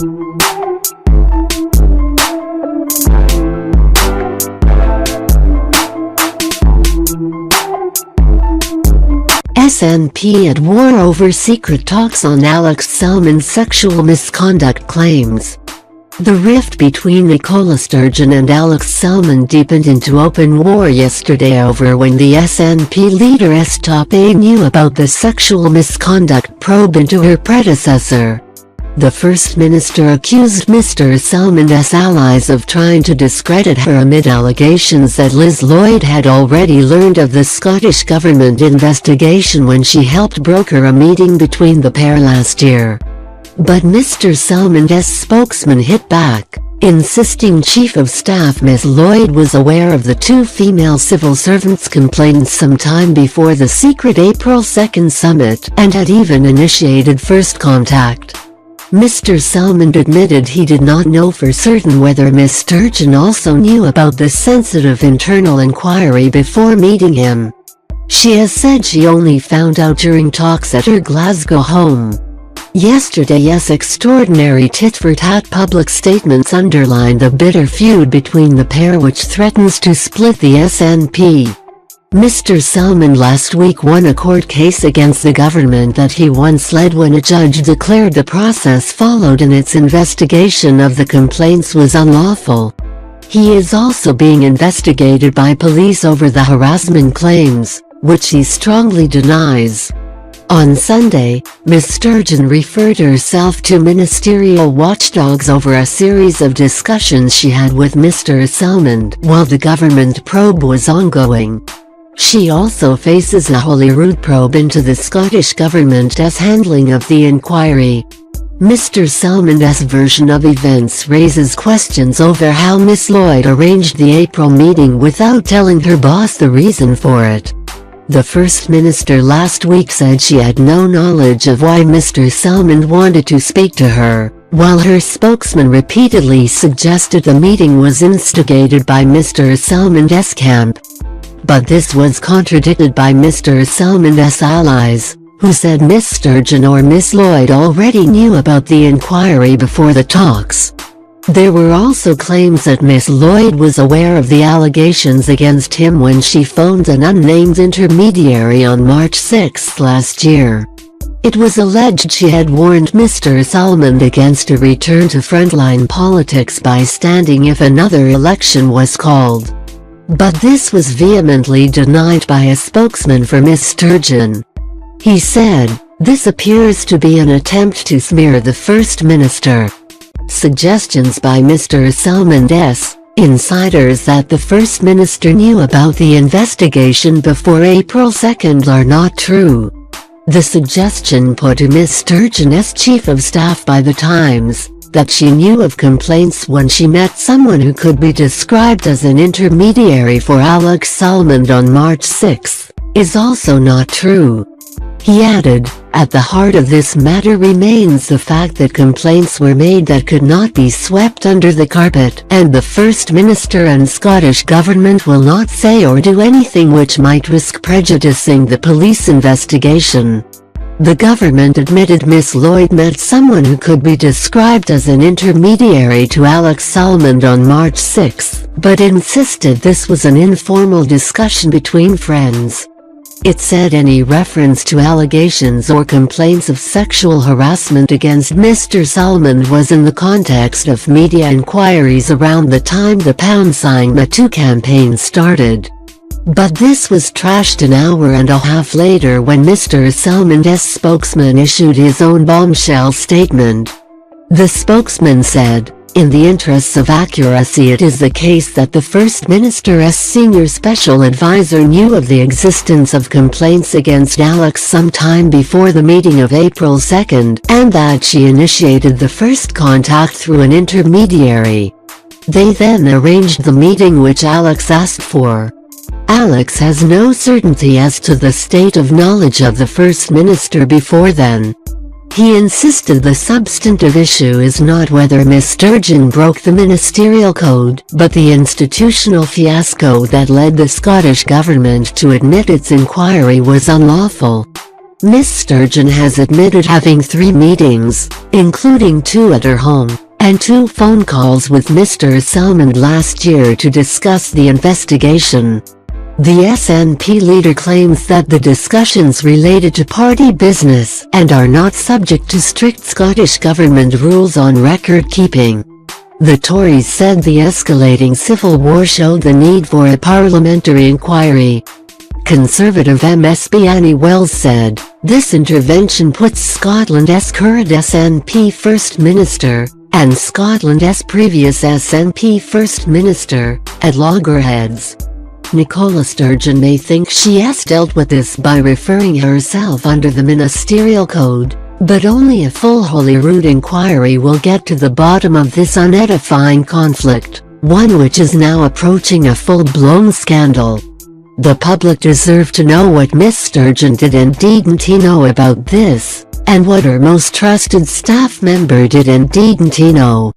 SNP at war over secret talks on Alex Salmond's sexual misconduct claims. The rift between Nicola Sturgeon and Alex Salmond deepened into open war yesterday over when the SNP leader's top aide knew about the sexual misconduct probe into her predecessor. The First Minister accused Mr Salmond's allies of trying to discredit her amid allegations that Liz Lloyd had already learned of the Scottish Government investigation when she helped broker a meeting between the pair last year. But Mr Salmond's spokesman hit back, insisting Chief of Staff Miss Lloyd was aware of the two female civil servants' complaints sometime before the secret April 2 summit and had even initiated first contact. Mr Salmond admitted he did not know for certain whether Miss Sturgeon also knew about the sensitive internal inquiry before meeting him. She has said she only found out during talks at her Glasgow home. Yesterday's extraordinary tit-for-tat public statements underlined the bitter feud between the pair which threatens to split the SNP. Mr Salmond last week won a court case against the government that he once led when a judge declared the process followed in its investigation of the complaints was unlawful. He is also being investigated by police over the harassment claims, which he strongly denies. On Sunday, Miss Sturgeon referred herself to ministerial watchdogs over a series of discussions she had with Mr Salmond while the government probe was ongoing. She also faces a Holyrood probe into the Scottish Government's handling of the inquiry. Mr Salmond's version of events raises questions over how Miss Lloyd arranged the April meeting without telling her boss the reason for it. The First Minister last week said she had no knowledge of why Mr Salmond wanted to speak to her, while her spokesman repeatedly suggested the meeting was instigated by Mr Salmond's camp. But this was contradicted by Mr Salmond's allies, who said Miss Sturgeon or Miss Lloyd already knew about the inquiry before the talks. There were also claims that Miss Lloyd was aware of the allegations against him when she phoned an unnamed intermediary on March 6 last year. It was alleged she had warned Mr Salmond against a return to frontline politics by standing if another election was called. But this was vehemently denied by a spokesman for Miss Sturgeon. He said, "This appears to be an attempt to smear the First Minister." Suggestions by Mr Salmond's insiders that the First Minister knew about the investigation before April 2 are not true. The suggestion put to Miss Sturgeon's Chief of Staff by the Times, that she knew of complaints when she met someone who could be described as an intermediary for Alex Salmond on March 6, is also not true. He added, "At the heart of this matter remains the fact that complaints were made that could not be swept under the carpet, and the First Minister and Scottish Government will not say or do anything which might risk prejudicing the police investigation." The government admitted Miss Lloyd met someone who could be described as an intermediary to Alex Salmond on March 6, but insisted this was an informal discussion between friends. It said any reference to allegations or complaints of sexual harassment against Mr Salmond was in the context of media inquiries around the time the #Me Too campaign started. But this was trashed an hour and a half later when Mr Salmond's spokesman issued his own bombshell statement. The spokesman said, "In the interests of accuracy, it is the case that the First Minister's senior special advisor knew of the existence of complaints against Alex sometime before the meeting of April 2, and that she initiated the first contact through an intermediary. They then arranged the meeting which Alex asked for." Alex has no certainty as to the state of knowledge of the First Minister before then. He insisted the substantive issue is not whether Miss Sturgeon broke the ministerial code, but the institutional fiasco that led the Scottish Government to admit its inquiry was unlawful. Miss Sturgeon has admitted having 3 meetings, including 2 at her home, and 2 phone calls with Mr Salmond last year to discuss the investigation. The SNP leader claims that the discussions related to party business and are not subject to strict Scottish Government rules on record-keeping. The Tories said the escalating civil war showed the need for a parliamentary inquiry. Conservative MSP Annie Wells said, "This intervention puts Scotland's current SNP First Minister, and Scotland's previous SNP First Minister, at loggerheads." Nicola Sturgeon may think she has dealt with this by referring herself under the ministerial code, but only a full Holyrood inquiry will get to the bottom of this unedifying conflict, one which is now approaching a full-blown scandal. The public deserve to know what Miss Sturgeon did and didn't know about this, and what her most trusted staff member did and didn't know.